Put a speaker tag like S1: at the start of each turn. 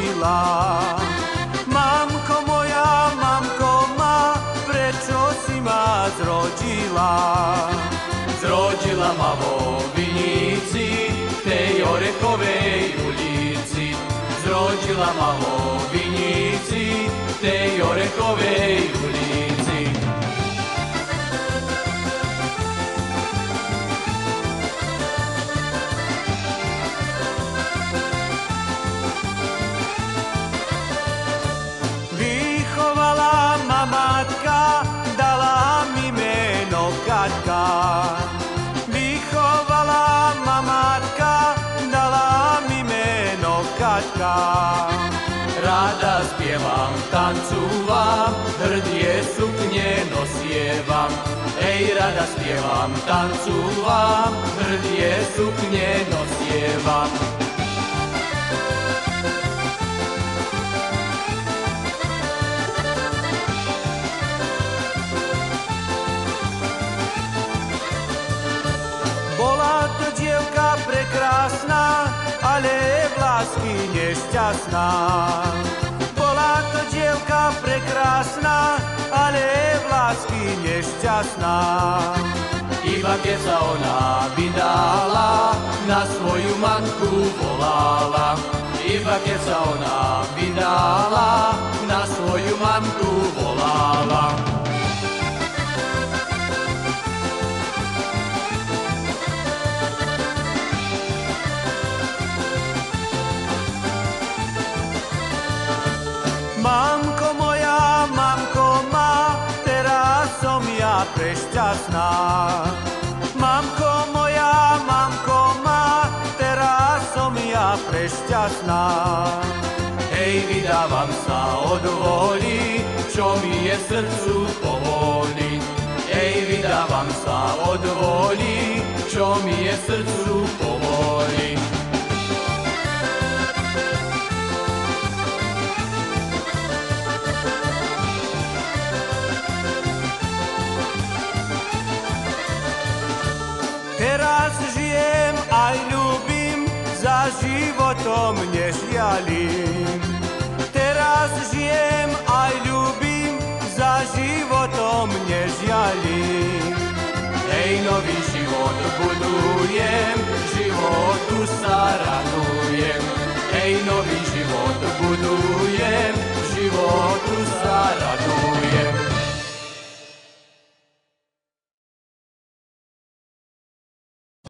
S1: zrodila. Mamko moja, prečo si ma zrodila? Zrodila ma vo Vinici, tej Orechovej ulici. Zrodila ma vo Vinici, tej Orechovej ulici. Vychovala ma matka, dala mi meno Katka. Vychovala ma matka, dala mi meno Katka. Rada spievam, tancúvam, hrdie sukne nosievam. Ej, rada spievam, tancúvam, hrdie sukne nosievam. Bola to dievka prekrásna, ale v lásky nešťastná. Bola to dievka prekrásna, ale v lásky nešťastná. Iba keď sa ona vydala, na svoju matku volala. Iba keď sa ona vydala, na svoju matku volala. Mamko moja, teraz som ja prešťastná. Mamko moja, teraz som ja prešťastná. Hej, vydávam sa od voli, čo mi je srdcu povolí. Hej, vydávam sa od voli, čo mi je srdcu povolí. Teraz žijem aj ľúbim, za životom nežialim. Teraz žijem aj ľúbim, za životom nežialim. Hej, nový život budujem, životu sa